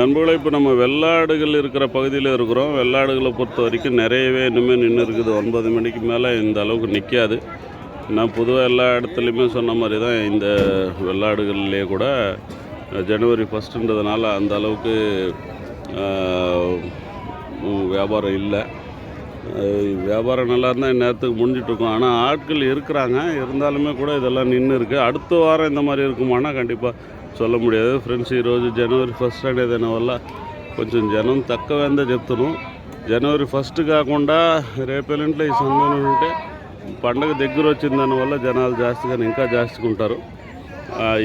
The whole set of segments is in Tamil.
நண்பர்களே, இப்போ நம்ம வெள்ளாடுகள் இருக்கிற பகுதியில் இருக்கிறோம். வெள்ளாடுகளை பொறுத்த வரைக்கும் நிறையவே இன்னுமே நின்று இருக்குது. 9 மணிக்கு மேலே இந்த அளவுக்கு நிற்காது. நான் பொதுவாக எல்லா இடத்துலையுமே சொன்ன மாதிரி தான் இந்த வெள்ளாடுகள்லேயே கூட ஜனவரி 1ன்றதுனால அந்த அளவுக்கு வியாபாரம் இல்லை. வியாபாரம் நல்லா இருந்தால் இந்நேரத்துக்கு முடிஞ்சிட்ருக்கோம். ஆனால் ஆட்கள் இருக்கிறாங்க, இருந்தாலுமே கூட இதெல்லாம் நின்று இருக்குது. அடுத்த வாரம் இந்த மாதிரி இருக்குமானா கண்டிப்பாக சொல்ல முடியாது. ఫ్రెండ్స్, ఈరోజు జనవరి 1 అనేది వల్ల కొంచెం జనం తక్కువైందే చెప్తున్నాను. జనవరి 1 కాకుండా రేపెల్లింట్లో ఈ సందర్భం ఉంటే పండగ దగ్గర వచ్చిన దానివల్ల జనాలు జాస్తిగా ఇంకా జాస్తిగా ఉంటారు.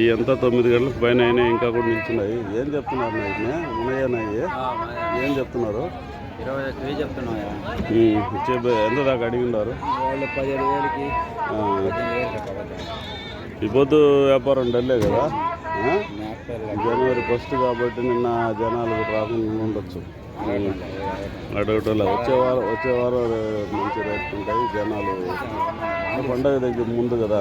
ఈ అంతా 9 గంటలకు పైన అయినా ఇంకా కూడా నిల్చున్నాయి. ఏం చెప్తున్నారు నైట్నే ఉన్నాయన్నాయి? ఏం చెప్తున్నారు? 25,000 చెప్తున్నాయా? ఎంత దాకా అడిగినారు? 17,000కి. ఈ పొద్దు వ్యాపారం డల్లే కదా. జనవరి 1 కాబట్టి నిన్న జనాలు రాకుండా ఉండొచ్చు. అడగటంలో వచ్చే వారం మంచి రేట్లు ఉంటాయి. జనాలు పండగ దగ్గర ముందు కదా.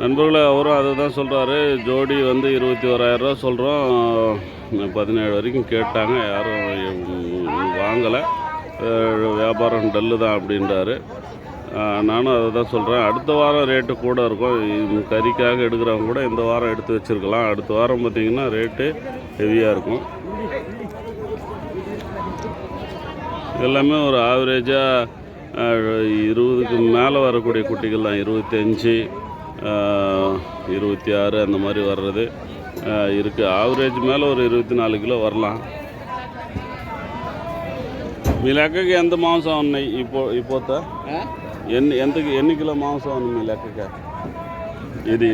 நண்பர்களை அவரும் அதை தான் சொல்கிறாரு. ஜோடி வந்து 21,000 சொல்கிறோம். 17 வரைக்கும் கேட்டாங்க, யாரும் வாங்கலை. வியாபாரம் டல்லு தான் அப்படின்றாரு. நானும் அதை தான் சொல்கிறேன். அடுத்த வாரம் ரேட்டு கூட இருக்கும். கறிக்காக எடுக்கிறவங்க கூட இந்த வாரம் எடுத்து வச்சுருக்கலாம். அடுத்த வாரம் பார்த்திங்கன்னா ரேட்டு ஹெவியாக இருக்கும். எல்லாமே ஒரு ஆவரேஜாக 20க்கு மேலே வரக்கூடிய குட்டிகள் தான். 25, 26 அந்த மாதிரி வர்றது இருக்குது. ஆவரேஜ் மேலே ஒரு 24 కిలో வரலாம். మీ లెక్కకి ఎంత మాంసం ఉన్నాయి ఇపోతా? ఎన్ని కిలో మాంసం ఉంది మీ లెక్కకి? ఇది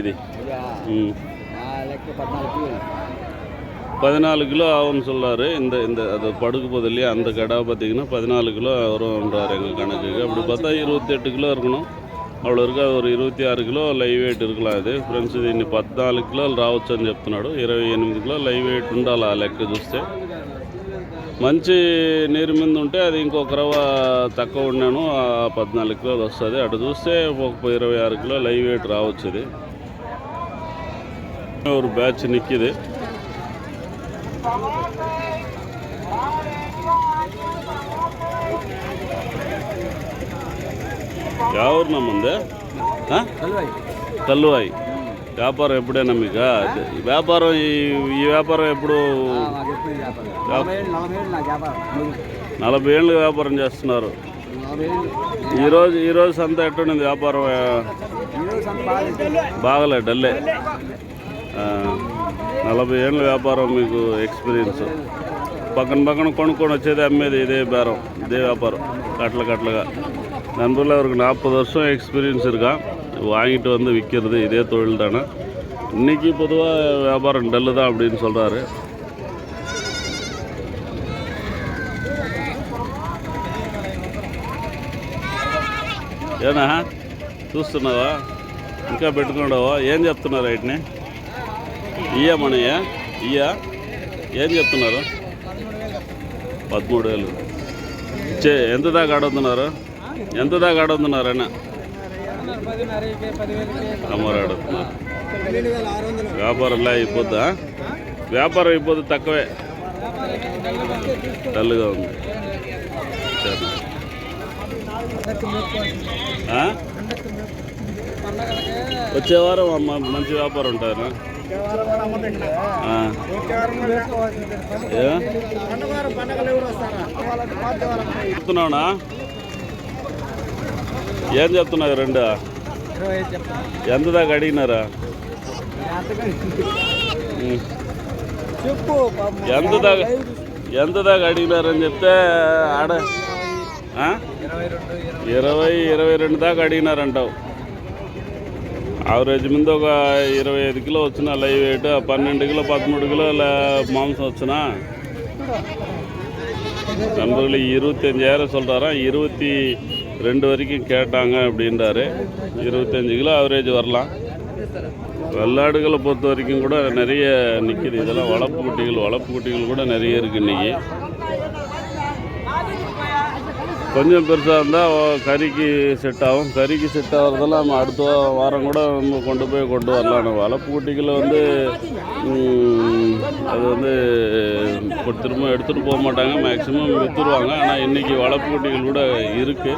14 கிலோ ஆகும்னு சொல்லாரு. இந்த அது படுக்கு போதில்லையே அந்த கடை பார்த்திங்கன்னா 14 கிலோ வரும்ன்றார் எங்கள் கணக்குக்கு. அப்படி பார்த்தா 28 கிலோ இருக்கணும். అప్పుడు వరకు ఒక 26 కిలో లైవ్ వెయిట్ ఇరుకులా. అది ఫ్రెండ్స్, దీన్ని 14 కిలోలు రావచ్చు అని చెప్తున్నాడు. 28 కిలో లైవ్ వెయిట్ ఉండాలి ఆ లెక్క చూస్తే. మంచి నీరు మీద ఉంటే అది ఇంకొక రవ్వ తక్కువ ఉన్నాను, 14 కిలోలు వస్తుంది. అటు చూస్తే ఒక 26 కిలో లైవ్ వెయిట్ రావచ్చు. ఇది ஒரு బ్యాచ్ నిక్కిది. ಯಾವ ಊರು ನಮ್ಮಂದೆ? కల్లువాయి. వ్యాపారం ఎప్పుడైనా మీకు వ్యాపారం ఈ వ్యాపారం ఎప్పుడు? 40 ఏళ్ళు వ్యాపారం చేస్తున్నారు. ఈరోజు సంత ఎట్టుండింది వ్యాపారం? బాగలే, డల్లే. 40 ఏళ్ళ వ్యాపారం మీకు ఎక్స్పీరియన్స్. పక్కన కొనుక్కొని వచ్చేది అమ్మేది ఇదే బేరం, ఇదే వ్యాపాரம் கட்டலகா. நண்பர்கள், அவருக்கு 40 வருஷம் எக்ஸ்பீரியன்ஸ் இருக்கா. வாங்கிட்டு வந்து விற்கிறது இதே தொழில் தானே. இன்றைக்கி பொதுவாக வியாபாரம் டல்லு தான் அப்படின்னு சொல்கிறாரு. ఏనా చూస్తున్నావా? ఇంకా పెట్టుకున్నావా? ఏం చెప్తున్నారు వీటిని? మనయ్య ఏం చెప్తున్నారు? 13,000. ఎంత దాకా అడుగుతున్నారు? అన్న అమ్మరు అడుగుతున్నారు. వ్యాపారంలా అయిపోద్దా? వ్యాపారం అయిపోద్ది, తక్కువే, డల్గా ఉంది. వచ్చే వారం మంచి వ్యాపారం ఉంటారు. చెప్తున్నావునా? ఏం చెప్తున్నావు? 2 ఎంత దాకా అడిగినారా? ఎంత దాకా అడిగినారని చెప్తే ఆడ 22 దాకా అడిగినారంటావు. ఆవరేజ్ మీద ఒక 25 కిలో వచ్చిన లైవ్ వెయిట్, 12 కిలో 13 కిలోల మాంసం వచ్చినా. நண்பர்கள், 25,000 சொல்கிறாரா. 22 வரைக்கும் கேட்டாங்க அப்படின்றாரு. 25 கிலோ ஆவரேஜ் வரலாம். வெள்ளாடுகளை பொறுத்த வரைக்கும் கூட நிறைய நிற்கிது. இதெல்லாம் வளர்ப்பு குட்டிகள் கூட நிறைய இருக்குது இன்றைக்கி. கொஞ்சம் பெருசாக இருந்தால் கறிக்கு செட் ஆகும். கறிக்கு செட் ஆகிறதெல்லாம் நம்ம அடுத்த வாரம் கூட நம்ம கொண்டு வரலாம். வளர்ப்பு குட்டிகளை வந்து அது வந்து இப்போ திரும்ப எடுத்துகிட்டு போக மாட்டாங்க, மேக்ஸிமம் விற்றுருவாங்க. ஆனால் இன்றைக்கி வளர்ப்பு குட்டிகள் கூட இருக்குது.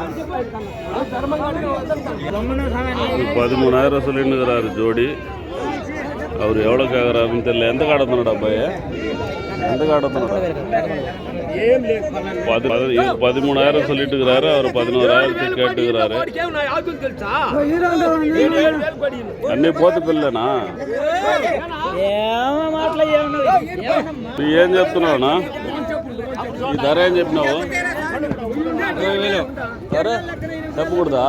13,000 சொல்லிட்டுருக்கிறாரு ஜோடி. அவர் எவ்வளோ கேட்குறாருன்னு தெரியல. எந்த காடத்தனடா பைய? எந்த காடத்தனடா? 13,000 சொல்லிட்டு இருக்கிறாரு. அவர் 11,000 கேட்டுக்கிறாரு. అన్నీ పోతే పిల్లనా? ఏం చెప్తున్నావునా? ఈ ధర ఏం చెప్పినావు? 20,000 సరే చెప్పకూడదా?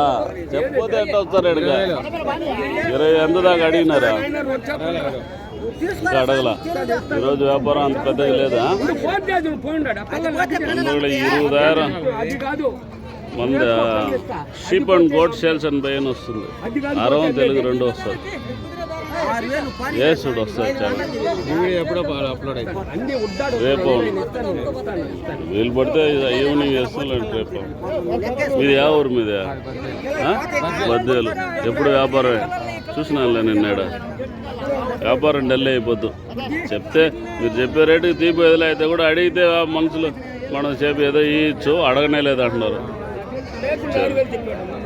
చెప్పకపోతే ఎట్లా వస్తారు ఎడుగా? 20 ఎంత దాకా అడిగినారా? ఇంకా అడగల. ఈరోజు వ్యాపారం అంత పెద్దగా లేదా? 20,000 మంది sheep and goat sales and buy అని వస్తుంది. అరవం తెలుగు రెండు వస్తుంది. ఏసుడు వస్తుంది చాలా. రేపు వీలు పడితే ఈవినింగ్ వేస్తాను. రేపు మీది యా ఊరు? మీద బద్దేలు. ఎప్పుడు వ్యాపారమే చూసినానులే నిన్నేడ. వ్యాపారం డల్ అయిపోద్దు. చెప్తే మీరు చెప్పే రేటుకి తీపోయేదిలే. అయితే కూడా అడిగితే మనుషులు మనం చెప్పి ఏదో ఇచ్చు అడగనే లేదు అంటున్నారు.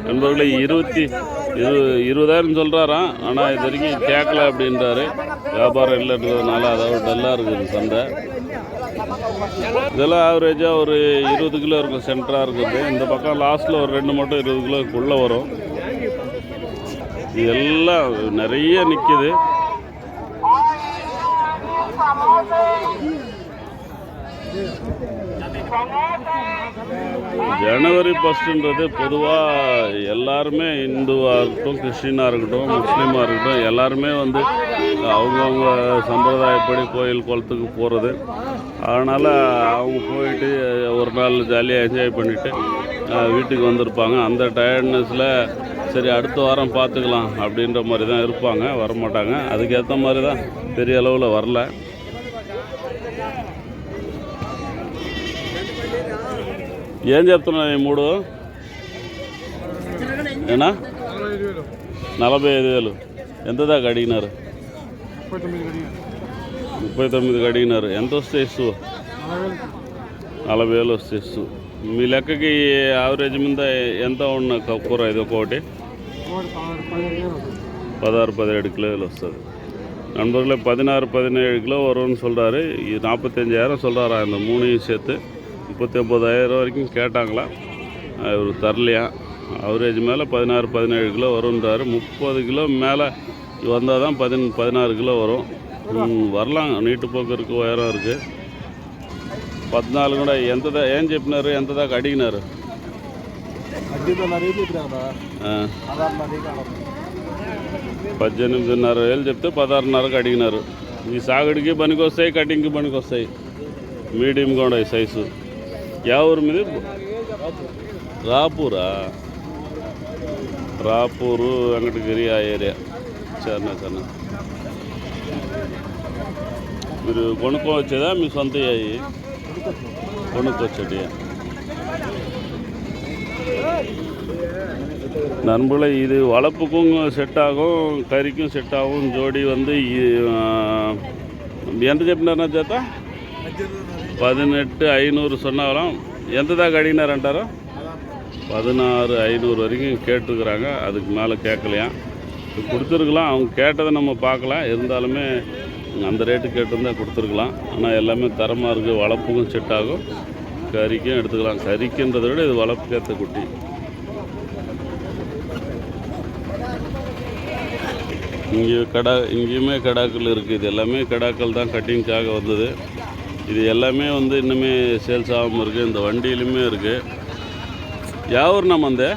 நண்பர்களே 20,000 சொல்கிறாரா? ஆனால் இது வரைக்கும் கேட்கல அப்படின்றாரு. வியாபாரம் இல்லைன்றதுனால அதாவது டல்லாக இருக்குது சந்தை. இதெல்லாம் ஆவரேஜாக ஒரு 20 கிலோ இருக்கும், சென்டராக இருக்குது. இந்த பக்கம் லாஸ்ட்டில் ஒரு 2 மட்டும் 20 கிலோக்குள்ளே வரும். இதெல்லாம் நிறைய நிற்கிது. ஜனவரி 1ன்றது பொதுவாக எல்லாருமே இந்துவாக இருக்கட்டும், கிறிஸ்டினாக இருக்கட்டும், முஸ்லீமாக இருக்கட்டும், எல்லாருமே வந்து அவங்கவுங்க சம்பிரதாயப்படி கோயில் குளத்துக்கு போகிறது. அதனால் அவங்க போயிட்டு ஒரு நாள் ஜாலியாக என்ஜாய் பண்ணிவிட்டு வீட்டுக்கு வந்திருப்பாங்க. அந்த டயர்ட்னஸில் சரி அடுத்த வாரம் பார்த்துக்கலாம் அப்படின்ற மாதிரி தான் இருப்பாங்க, வரமாட்டாங்க. அதுக்கேற்ற மாதிரி தான் பெரிய அளவில் வரல. ఏం చెప్తున్నాను ఈ మూడు? ఏనా 45,000. ఎంత దాకా అడిగినారు? 39కి అడిగినారు. ఎంత వస్తే ఇస్తూ? 40,000 వస్తే ఇస్తూ. మీ లెక్కకి యావరేజ్ మీద ఎంత ఉన్న కూర ఇది ఒకటి? 16-17 கிலோவில் వస్తుంది. நண்பர்களே 16-17 கிலோ வரும்னு சொல்கிறாரு. 45,000 சொல்கிறாரா இந்த மூணையும் சேர்த்து. 39,000 வரைக்கும் கேட்டாங்களா, இவர் தரலையா. அவரேஜ் மேலே 16-17 கிலோ வரும்ன்றாரு. 30 கிலோ மேலே வந்தால் தான் 16 கிலோ வரும். வரலாம், நீட்டு போக்கு இருக்குது, உயரம் இருக்குது. 14 కూడా ఎంత ఏం చెప్పినారు? ఎంత దాకా అడిగినారు? 18,500 చెప్తే 16,500కి అడిగినారు. ఈ సాగుడికి పనికి వస్తాయి, కటింగ్కి పనికి వస్తాయి. మీడియంగా ఉన్నాయి సైజు. యా ఊరు మీది? రాపూరా? రాపూరు, వెంకటగిరి ఆ ఏరియా. చాలా చాలా. మీరు కొనుక్కోవచ్చేదా? మీ సొంత అయ్యి కొనుక్కొచ్చేటి. நண்பர்களே இது வளர்ப்புக்கும் செட் ஆகும், கறிக்கும் செட் ஆகும். ஜோடி வந்து ఎంత చెప్పినారన్నా చేత? 18,500 சொன்னாலும். எந்த தாக்க அடினாరంటారు? 16,500 வரைக்கும் கேட்டுருக்குறாங்க. அதுக்கு மேலே கேட்கலையா. கொடுத்துருக்கலாம், அவங்க கேட்டதை நம்ம பார்க்கலாம். இருந்தாலுமே அந்த ரேட்டு கேட்டுருந்தால் கொடுத்துருக்கலாம். ஆனால் எல்லாமே தரமாக இருக்குது. வளர்ப்புக்கும் செட் ஆகும், கறிக்கும் எடுத்துக்கலாம். கறிக்குன்றதை விட இது வளர்ப்புக்கேற்ற குட்டி. இங்கேயுமே கடாக்கள் இருக்குது. இது எல்லாமே கடாக்கள் தான், கட்டிங்காக வந்தது. இது எல்லாமே வந்து இன்னுமே சேல்ஸ் ஆகாமல் இருக்குது. இந்த வண்டியிலுமே இருக்குது. யாவூர்னா மந்தே?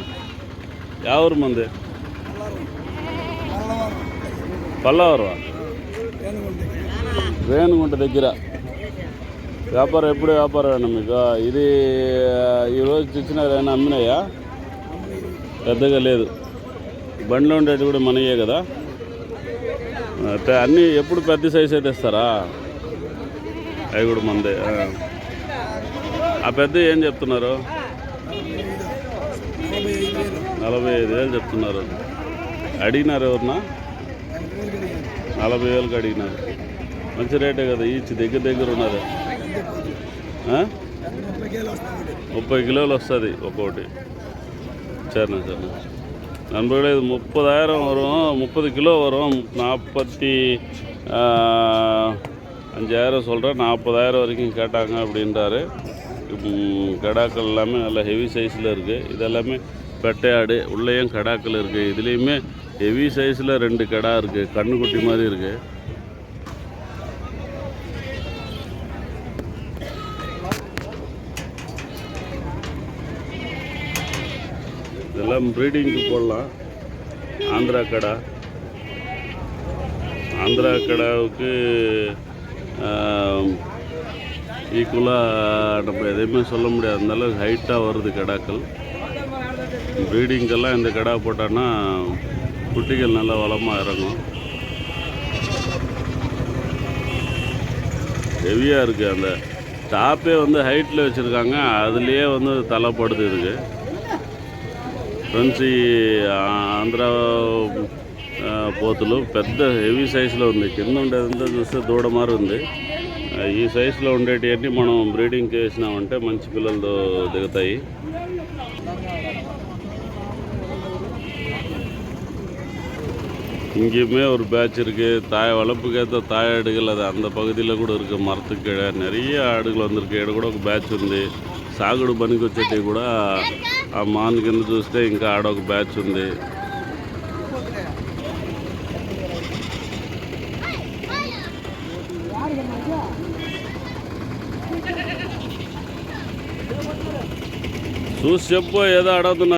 யாவூர் மந்தே? పల్లవరం. రేణుగుంట దగ్గర. వ్యాపారం ఎప్పుడు వ్యాపారమేనా మీకు? ఇది ఈరోజు తెచ్చినారైనా అమ్మినాయా? పెద్దగా లేదు. బండ్లో ఉండేవి కూడా మనయే కదా. అన్నీ ఎప్పుడు పెద్ద సైజు అయితే ఇస్తారా? అవి కూడా మందే. ఆ పెద్ద ఏం చెప్తున్నారు? 45,000 చెప్తున్నారు. అడిగినారు ఎవరన్నా? 40,000కి అడిగినారు. మంచి రేటే కదా ఈచ్ దగ్గర ఉన్నది 30 கிலோவில் வస్తుంది ஒவ்வொரு சரிண்ணா சரிண்ணா நண்பர்களே இது 30,000 வரும் 30 கிலோ வரும் 45,000 சொல்கிறேன் 40,000 வரைக்கும் கேட்டாங்க அப்படின்றாரு கடாக்கள் எல்லாமே நல்ல ஹெவி சைஸில் இருக்குது இது எல்லாமே பெட்டை ஆடு உள்ளேயும் கடாக்கள் இருக்குது இதுலேயுமே ஹெவி சைஸில் 2 கடா இருக்குது கண்ணுக்குட்டி மாதிரி இருக்குது இதெல்லாம் ப்ரீடிங்க்கு போடலாம் ஆந்திரா கடாவுக்கு ஈக்குவலாக நம்ம எதையுமே சொல்ல முடியாது அந்த அளவுக்கு ஹைட்டாக வருது கடாக்கள் ப்ரீடிங்கெல்லாம் இந்த கடா போட்டான்னா குட்டிகள் நல்லா வளமாக இறங்கும் ஹெவியாக இருக்குது அந்த டாப்பே வந்து ஹைட்டில் வச்சுருக்காங்க அதுலேயே வந்து தலைப்படுது இதுக்கு ఫ్రెండ్స్ ఈ ఆంధ్ర పోతులు పెద్ద హెవీ సైజులో ఉంది కింద ఉండేదంతా చూస్తే దూడ మారి ఉంది ఈ సైజులో ఉండేటివన్నీ మనం బ్రీడింగ్ చేసినామంటే మంచి పిల్లలతో దిగుతాయి இங்கேயுமே ஒரு பேட்ச் இருக்குது வளர்ப்புக்கேற்ற தாயாடுகள் அது அந்த பகுதியில் கூட இருக்குது மரத்துக்கு கீழே நிறைய ஆடுகள் வந்திருக்கு ఇక్కడ కూడా ఒక బ్యాచ్ ఉంది సాగుడు పనికి వచ్చేటివి కూడా ఆ మాన్ కింద చూస్తే ఇంకా ఆడొక బ్యాచ్ ఉంది చూసి చెప్పు ఏదో అడుగుతున్నా